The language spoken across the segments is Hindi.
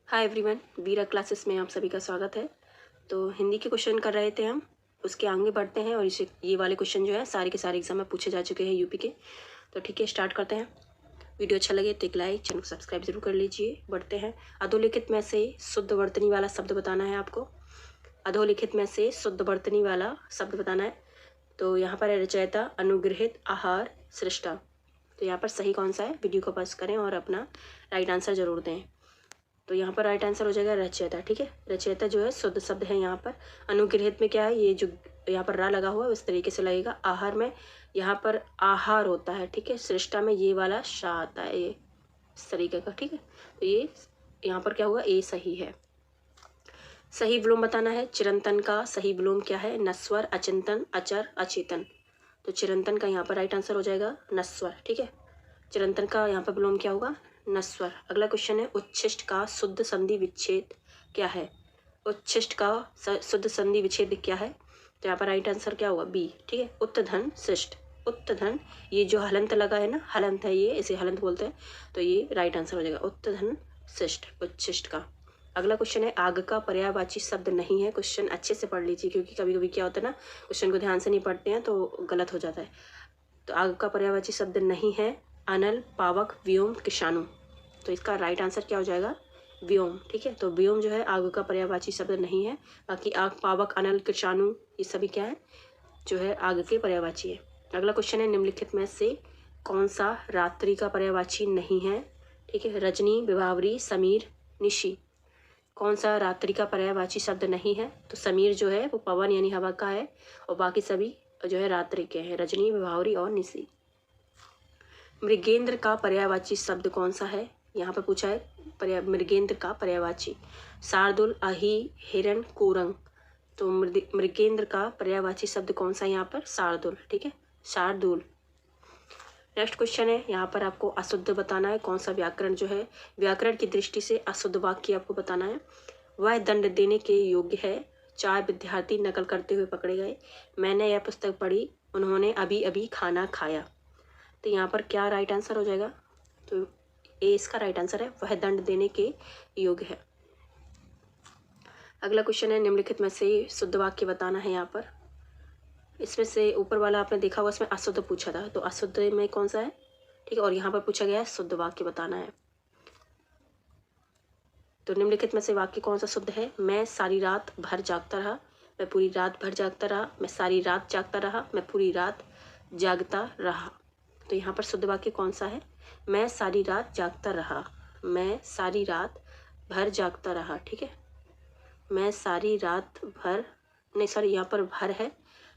हाय एवरीवन, वीरा क्लासेस में आप सभी का स्वागत है। तो हिंदी के क्वेश्चन कर रहे थे हम, उसके आगे बढ़ते हैं। और इसे ये वाले क्वेश्चन जो है सारे के सारे एग्जाम में पूछे जा चुके हैं यूपी के। तो ठीक है, स्टार्ट करते हैं। वीडियो अच्छा लगे तो एक लाइक, चैनल को सब्सक्राइब जरूर कर लीजिए। बढ़ते हैं। अधोलिखित में से शुद्ध वर्तनी वाला शब्द बताना है आपको। अधोलिखित में से शुद्ध वर्तनी वाला शब्द बताना है। तो यहाँ पर है रचयिता, अनुगृहित, आहार, सृष्टा। तो यहाँ पर सही कौन सा है, वीडियो को पॉज करें और अपना राइट आंसर जरूर दें। तो यहाँ पर राइट आंसर हो जाएगा रचयिता। ठीक है, रचयिता जो है शुद्ध शब्द है यहाँ पर। अनुगृहित में क्या है, ये जो यहाँ पर रा लगा हुआ है उस तरीके से लगेगा। आहार में यहाँ पर आहार होता है। ठीक है, सृष्टा में ये वाला शा आता है, ये इस तरीके का। ठीक है, तो ये यहाँ पर क्या होगा, ए सही है। सही विलोम बताना है। चिरंतन का सही विलोम क्या है, नस्वर, अचिंतन, अचर, अचेतन। तो चिरंतन का यहाँ पर राइट आंसर हो जाएगा नस्वर। ठीक है, चिरंतन का यहाँ पर विलोम क्या होगा, नस्वर। अगला क्वेश्चन है, उच्छिष्ट का शुद्ध संधि विच्छेद क्या है। उच्छिष्ट का शुद्ध संधि विच्छेद क्या है, तो यहाँ पर राइट आंसर क्या होगा, बी। ठीक है, उत्तधन शिष्ट। उत्तधन, ये जो हलंत लगा है ना, हलंत है ये, इसे हलंत बोलते हैं। तो ये राइट आंसर हो जाएगा उत्तधन शिष्ट, उच्छिष्ट का। अगला क्वेश्चन है, आग का पर्यायवाची शब्द नहीं है। क्वेश्चन अच्छे से पढ़ लीजिए, क्योंकि कभी कभी क्या होता है ना, क्वेश्चन को ध्यान से नहीं पढ़ते हैं तो गलत हो जाता है। तो आग का पर्यायवाची शब्द नहीं है, अनल, पावक, व्योम, किशाणु। तो इसका राइट आंसर क्या हो जाएगा, व्योम। ठीक है, तो व्योम जो है आग का पर्यायवाची शब्द नहीं है। बाकी आग, पावक, अनल, किशाणु ये सभी क्या है, जो है आग के पर्यायवाची है। अगला क्वेश्चन है, निम्नलिखित में से कौन सा रात्रि का पर्यायवाची नहीं है। ठीक है, रजनी, विभावरी, समीर, निशी। कौन सा रात्रि का पर्यायवाची शब्द नहीं है, तो समीर जो है वो पवन यानी हवा का है, और बाकी सभी जो है रात्रि के हैं, रजनी, विभावरी और निशी। मृगेंद्र का पर्यायवाची शब्द कौन सा है, यहाँ पर पूछा है मृगेंद्र का पर्यायवाची। शार्दुल, अही, हिरण, कोरंग। तो मृगेंद्र का पर्यायवाची शब्द कौन सा है यहाँ पर, शार्दुल। ठीक है, शार्दुल। नेक्स्ट क्वेश्चन है, यहाँ पर आपको अशुद्ध बताना है। कौन सा व्याकरण जो है, व्याकरण की दृष्टि से अशुद्ध वाक्य आपको बताना है। वह दंड देने के योग्य है। 4 विद्यार्थी नकल करते हुए पकड़े गए। मैंने यह पुस्तक पढ़ी, उन्होंने अभी अभी खाना खाया। तो यहाँ पर क्या राइट आंसर हो जाएगा, तो ए इसका राइट आंसर है, वह दंड देने के योग्य है। अगला क्वेश्चन है, निम्नलिखित में से शुद्ध वाक्य बताना है। यहाँ पर इसमें से ऊपर वाला आपने देखा हुआ, इसमें अशुद्ध पूछा था, तो अशुद्ध में कौन सा है। ठीक है, और यहाँ पर पूछा गया है शुद्ध वाक्य बताना है। तो निम्नलिखित में से वाक्य कौन सा शुद्ध है, मैं सारी रात भर जागता रहा, मैं पूरी रात भर जागता रहा, मैं सारी रात जागता रहा, मैं पूरी रात जागता रहा। तो यहाँ पर शुद्ध वाक्य कौन सा है, मैं सारी रात जागता रहा, मैं सारी रात भर जागता रहा। ठीक है, मैं सारी रात भर, नहीं सॉरी यहाँ पर भर है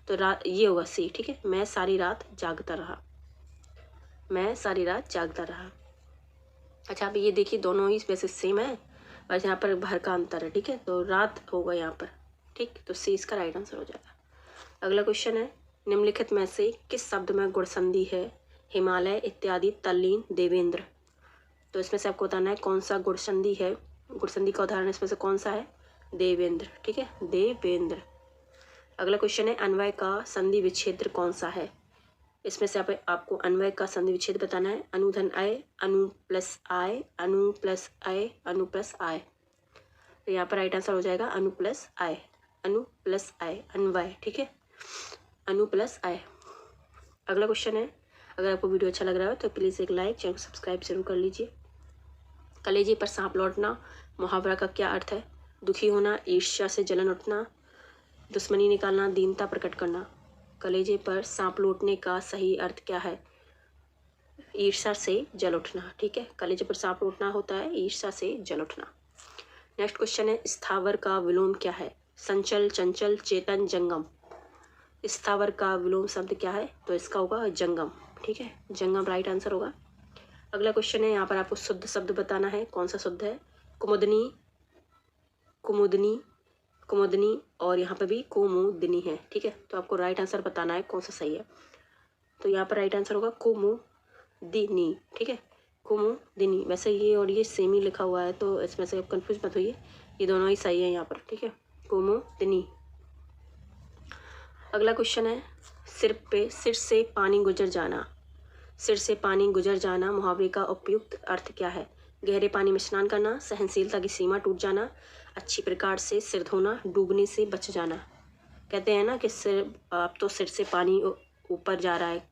तो रात ये होगा सी। ठीक है, मैं सारी रात जागता रहा, मैं सारी रात जागता रहा। अच्छा, अब ये देखिए दोनों ही वैसे सेम है, बस यहाँ पर भर का अंतर है। ठीक है, तो रात होगा यहाँ पर। ठीक, तो सी इसका राइट आंसर हो जाएगा। अगला क्वेश्चन है, निम्नलिखित में से किस शब्द में गुण संधि है, हिमालय, इत्यादि, तल्लीन, देवेंद्र। तो इसमें से आपको बताना है कौन सा गुण संधि है। गुण संधि का उदाहरण इसमें से कौन सा है, देवेंद्र। ठीक है, देवेंद्र। अगला क्वेश्चन है, अन्वय का संधि विच्छेद कौन सा है। इसमें से आपको अन्वय का संधि विच्छेद बताना है। अनुधन अय, अनु प्लस आय, अनु प्लस अय, अनु प्लस आय। तो यहाँ पर राइट आंसर हो जाएगा अनु plus I, Anu plus I, अन्वय। ठीक है, अनु प्लस आय। अगला क्वेश्चन है, अगर आपको वीडियो अच्छा लग रहा है तो प्लीज़ एक लाइक, चैनल को सब्सक्राइब जरूर कर लीजिए। कलेजे पर सांप लौटना मुहावरा का क्या अर्थ है, दुखी होना, ईर्ष्या से जलन उठना, दुश्मनी निकालना, दीनता प्रकट करना। कलेजे पर सांप लौटने का सही अर्थ क्या है, ईर्ष्या से जल उठना। ठीक है, कलेजे पर सांप लौटना होता है ईर्ष्या से जल उठना। नेक्स्ट क्वेश्चन है, स्थावर का विलोम क्या है, संचल, चंचल, चेतन, जंगम। स्थावर का विलोम शब्द क्या है, तो इसका होगा जंगम। ठीक है, जंगम राइट आंसर होगा। अगला क्वेश्चन है, यहाँ पर आपको शुद्ध शब्द बताना है। कौन सा शुद्ध है, कुमुदनी, कुमुदनी, कुमुदनी, और यहाँ पर भी कुमुदनी है। ठीक है, तो आपको राइट आंसर बताना है कौन सा सही है। तो यहाँ पर राइट आंसर होगा कुमुदिनी। ठीक है, कुमुदिनी। वैसे ये और ये सेम ही लिखा हुआ है, तो इसमें से आप कंफ्यूज मत होइए, ये दोनों ही सही है यहाँ पर। ठीक है, कुमुदिनी। अगला क्वेश्चन है, सिर से पानी गुजर जाना। सिर से पानी गुजर जाना मुहावरे का उपयुक्त अर्थ क्या है, गहरे पानी में स्नान करना, सहनशीलता की सीमा टूट जाना, अच्छी प्रकार से सिर धोना, डूबने से बच जाना। कहते हैं ना कि सिर, अब तो सिर से पानी ऊपर जा रहा है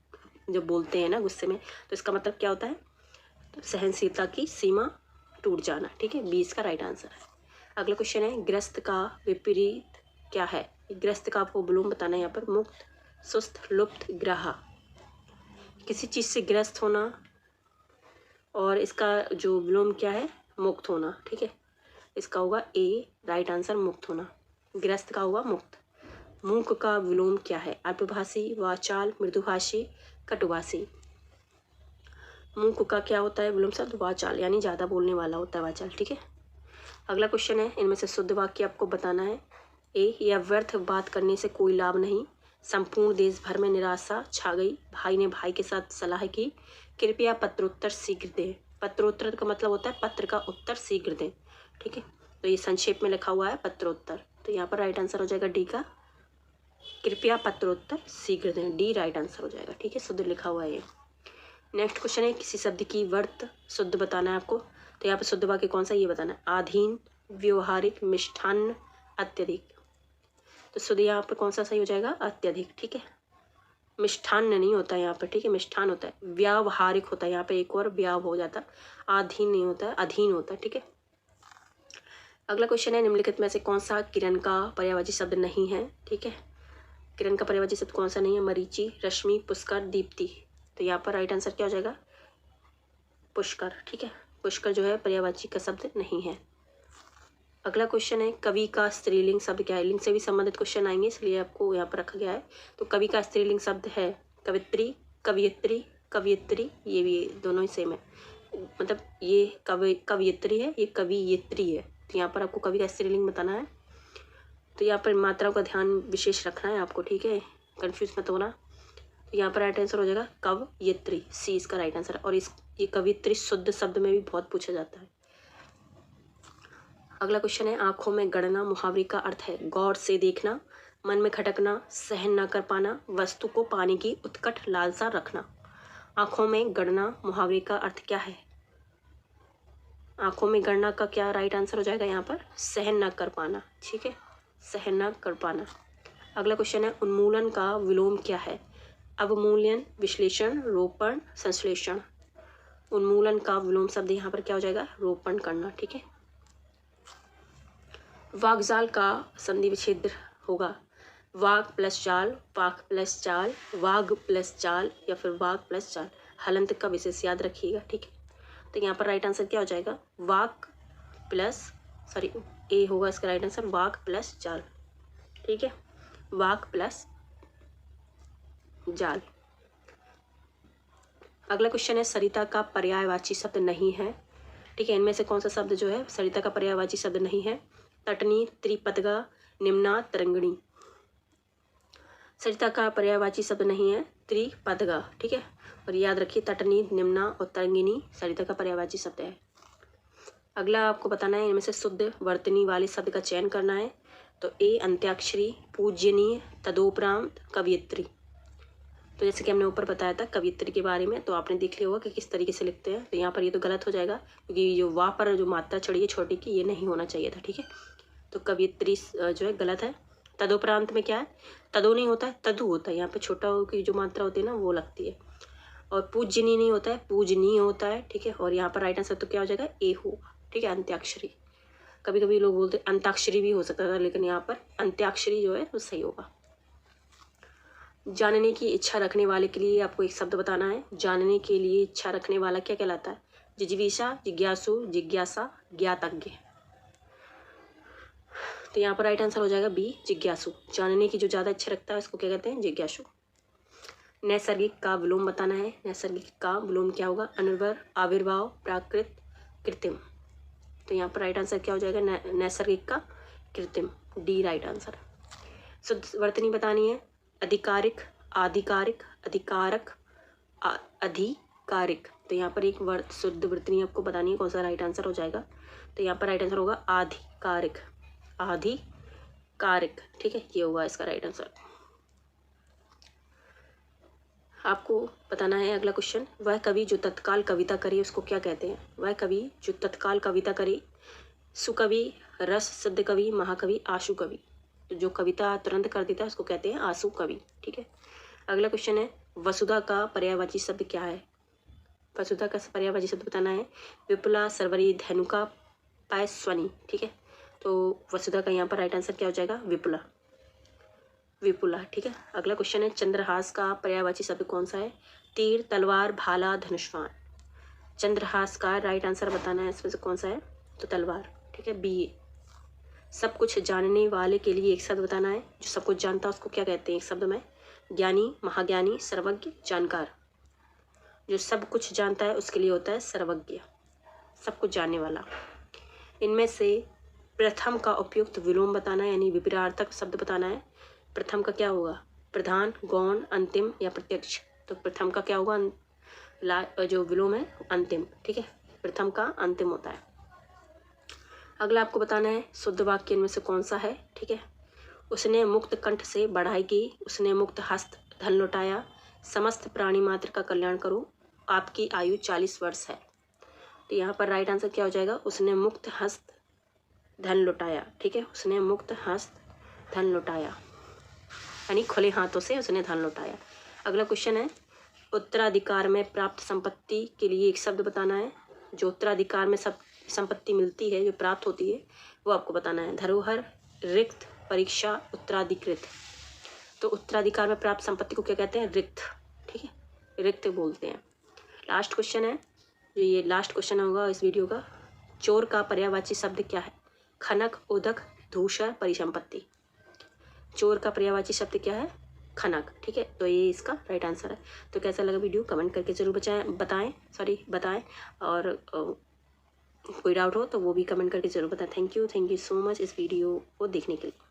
जब बोलते हैं ना गुस्से में, तो इसका मतलब क्या होता है? तो सहनशीलता की सीमा टूट जाना। ठीक है, 20 का राइट आंसर है। अगला क्वेश्चन है, ग्रस्त का विपरीत क्या है? ग्रस्त का आपको विलोम बताना है यहाँ पर। मुक्त, सुस्त, लुप्त, ग्राहा। किसी चीज़ से ग्रस्त होना और इसका जो विलोम क्या है? मुक्त होना। ठीक है, इसका होगा ए राइट आंसर, मुक्त होना। ग्रस्त का होगा मुक्त। मूक का विलोम क्या है? अल्पभाषी, वाचाल, मृदुभाषी, कटुभाषी। मूक का क्या होता है विलोम शब्द? वाचाल, यानी ज़्यादा बोलने वाला होता है वाचाल। ठीक है, अगला क्वेश्चन है, इनमें से शुद्ध वाक्य आपको बताना है। ए, यह व्यर्थ बात करने से कोई लाभ नहीं। संपूर्ण देश भर में निराशा छा गई। भाई ने भाई के साथ सलाह की, कृपया पत्रोत्तर शीघ्र दें। पत्रोत्तर का मतलब होता है पत्र का उत्तर शीघ्र दें। ठीक है, तो ये संक्षेप में लिखा हुआ है पत्रोत्तर, तो यहाँ पर राइट आंसर हो जाएगा डी का, कृपया पत्रोत्तर शीघ्र दें। डी राइट आंसर हो जाएगा। ठीक है, शुद्ध लिखा हुआ है ये। नेक्स्ट क्वेश्चन है, किसी शब्द की वर्त शुद्ध बताना है आपको। तो यहाँ पर शुद्ध वाक्य कौन सा, ये बताना है। आधीन, व्यवहारिक, मिष्ठान्न, अत्यधिक। तो शुद्ध यहाँ पर कौन सा सही हो जाएगा? अत्यधिक। ठीक है, मिष्ठान्न नहीं होता है यहाँ पर। ठीक है, मिष्ठान्न होता है। व्यावहारिक होता है यहाँ पे, एक और व्याव हो जाता, आधीन नहीं होता है, अधीन होता है। ठीक है, अगला क्वेश्चन है, निम्नलिखित में से कौन सा किरण का पर्यायवाची शब्द नहीं है? ठीक है, किरण का पर्यायवाची शब्द कौन सा नहीं है? मरीचि, रश्मि, पुष्कर, दीप्ति। तो यहाँ पर राइट आंसर क्या हो जाएगा? पुष्कर। ठीक है, पुष्कर जो है पर्यायवाची का शब्द नहीं है। अगला क्वेश्चन है, कवि का स्त्रीलिंग शब्द क्या है? लिंग से भी संबंधित क्वेश्चन आएंगे, इसलिए आपको यहाँ पर रखा गया है। तो कवि का स्त्रीलिंग शब्द है कवित्री, कवियत्री, कवियत्री। ये भी दोनों ही सेम है, मतलब ये कवियत्री है, ये कवियत्री है। तो यहाँ पर आपको कवि का स्त्रीलिंग बताना है। तो यहाँ पर मात्राओं का ध्यान विशेष रखना है आपको। ठीक है, कंफ्यूज मत होना। तो यहाँ पर राइट आंसर हो जाएगा कवयित्री, सी इसका राइट आंसर है। और ये कवियत्री शुद्ध शब्द में भी बहुत पूछा जाता है। अगला क्वेश्चन है, आंखों में गड़ना मुहावरे का अर्थ है गौर से देखना, मन में खटकना, सहन न कर पाना, वस्तु को पाने की उत्कट लालसा रखना। आंखों में गड़ना मुहावरे का अर्थ क्या है? आंखों में गड़ना का क्या राइट आंसर हो जाएगा यहाँ पर? सहन न कर पाना। ठीक है, सहन न कर पाना। अगला क्वेश्चन है, उन्मूलन का विलोम क्या है? अवमूल्यन, विश्लेषण, रोपण, संश्लेषण। उन्मूलन का विलोम शब्द यहाँ पर क्या हो जाएगा? रोपण करना। ठीक है, वागजाल का संधि विच्छेद होगा वाग प्लस जाल, वाक प्लस चाल, वाग प्लस चाल, या फिर वाग प्लस चाल। हलंत का विशेष याद रखिएगा। ठीक है, तो यहाँ पर राइट आंसर क्या हो जाएगा? वाक प्लस, सॉरी ए होगा इसका राइट आंसर, वाक प्लस चाल। ठीक है, वाक प्लस जाल। अगला क्वेश्चन है, सरिता का पर्यायवाची शब्द नहीं है। ठीक है, इनमें से कौन सा शब्द जो है सरिता का पर्यायवाची शब्द नहीं है? तटनी, त्रिपदगा, निम्ना, तरंगिणी। सरिता का पर्यायवाची शब्द नहीं है त्रिपदगा। ठीक है, और याद रखिए तटनी, निम्ना और तरंगिणी सरिता का पर्यायवाची शब्द है। अगला आपको बताना है, इनमें से शुद्ध वर्तनी वाले शब्द का चयन करना है। तो ए अंत्याक्षरी, पूज्यनीय, तदोपरांत, कवियत्री। तो जैसे कि हमने ऊपर बताया था कवियत्री के बारे में, तो आपने देख लिया होगा कि किस तरीके से लिखते हैं। तो यहाँ पर ये तो गलत हो जाएगा, क्योंकि जो वाह पर जो मात्रा चढ़ी है छोटी की, ये नहीं होना चाहिए था। ठीक है, तो कवियत्री जो है गलत है। तदोपरांत में क्या है? तदो नहीं होता है, तदु होता है। यहाँ पे छोटा की जो मात्रा होती है ना वो लगती है। और पूजनी नहीं होता है, पूजनीय होता है। ठीक है, और यहाँ पर राइट आंसर तो क्या हो जाएगा? ए होगा। ठीक है, अंत्याक्षरी। कभी कभी लोग बोलते हैं अंताक्षरी भी हो सकता था, लेकिन यहाँ पर अंत्याक्षरी जो है वो सही होगा। जानने की इच्छा रखने वाले के लिए आपको एक शब्द बताना है। जानने के लिए इच्छा रखने वाला क्या कहलाता है? जिज्ञासा, जिज्ञासु, जिज्ञासा, ज्ञातज्ञ। तो यहाँ पर राइट आंसर हो जाएगा बी, जिज्ञासु। जानने की जो ज़्यादा इच्छा रखता है उसको क्या कहते हैं? जिज्ञासु। नैसर्गिक का विलोम बताना है। नैसर्गिक का विलोम क्या होगा? अनिर्भर, आविर्भाव, प्राकृत, कृत्रिम। तो यहाँ पर राइट आंसर क्या हो जाएगा? नैसर्गिक का कृत्रिम, डी राइट आंसर। शुद्ध वर्तनी बतानी है। अधिकारिक, आधिकारिक, अधिकारक, अधिकारिक। तो यहाँ पर एक वर्त शुद्ध वर्तनी आपको बतानी है, कौन सा राइट आंसर हो जाएगा? तो यहाँ पर राइट आंसर होगा आधिकारिक, आधिकारिक। ठीक है, ये होगा इसका राइट आंसर। आपको बताना है अगला क्वेश्चन, वह कवि जो तत्काल कविता करे उसको क्या कहते हैं? वह कवि जो तत्काल कविता करे, सुकवि, रस सिद्ध कवि, महाकवि, आशु कवि। तो जो कविता तुरंत कर देता है उसको कहते हैं आशु कवि। ठीक है, अगला क्वेश्चन है, वसुधा का पर्यायवाची शब्द क्या है? वसुधा का पर्यायवाची शब्द बताना है, विपुला, सरवरी, धेनुका, पायस्वनी। ठीक है, तो वसुधा का यहाँ पर राइट आंसर क्या हो जाएगा? विपुला, विपुला। ठीक है, अगला क्वेश्चन है, चंद्रहास का पर्यायवाची शब्द कौन सा है? तीर, तलवार, भाला, धनुष्वान। चंद्रहास का राइट आंसर बताना है, इसमें से कौन सा है? तो तलवार। ठीक है, बी। सब कुछ जानने वाले के लिए एक शब्द बताना है, जो सब कुछ जानता है उसको क्या कहते हैं एक शब्द में? ज्ञानी, महाज्ञानी, सर्वज्ञ, जानकार। जो सब कुछ जानता है उसके लिए होता है सर्वज्ञ, सब कुछ जानने वाला। इनमें से प्रथम का उपयुक्त विलोम बताना है, यानी विपरीतार्थक शब्द बताना है। प्रथम का क्या होगा? प्रधान, गौण, अंतिम या प्रत्यक्ष। तो प्रथम का क्या होगा? जो विलोम है अंतिम। ठीक है, प्रथम का अंतिम होता है। अगला आपको बताना है, शुद्ध वाक्य इनमें से कौन सा है? ठीक है, उसने मुक्त कंठ से बढ़ाई की, उसने मुक्त हस्त धन लुटाया, समस्त प्राणी मात्र का कल्याण करो, आपकी आयु 40 वर्ष है। तो यहाँ पर राइट आंसर क्या हो जाएगा? उसने मुक्त हस्त धन लुटाया। ठीक है, उसने मुक्त हस्त धन लुटाया, यानी खुले हाथों से उसने धन लुटाया। अगला क्वेश्चन है, उत्तराधिकार में प्राप्त संपत्ति के लिए एक शब्द बताना है। जो उत्तराधिकार में सब संपत्ति मिलती है, जो प्राप्त होती है, वो आपको बताना है। धरोहर, रिक्त, परीक्षा, उत्तराधिकृत। तो उत्तराधिकार में प्राप्त संपत्ति को क्या कहते हैं? रिक्त। ठीक है, रिक्त बोलते हैं। लास्ट क्वेश्चन है, जो ये लास्ट क्वेश्चन होगा इस वीडियो का, चोर का पर्यायवाची शब्द क्या है? खनक, उदक, धूसर, परिसंपत्ति। चोर का पर्यायवाची शब्द क्या है? खनक। ठीक है, तो ये इसका राइट आंसर है। तो कैसा लगा वीडियो कमेंट करके जरूर बताएं और कोई डाउट हो तो वो भी कमेंट करके जरूर बताएं। थैंक यू सो मच इस वीडियो को देखने के लिए।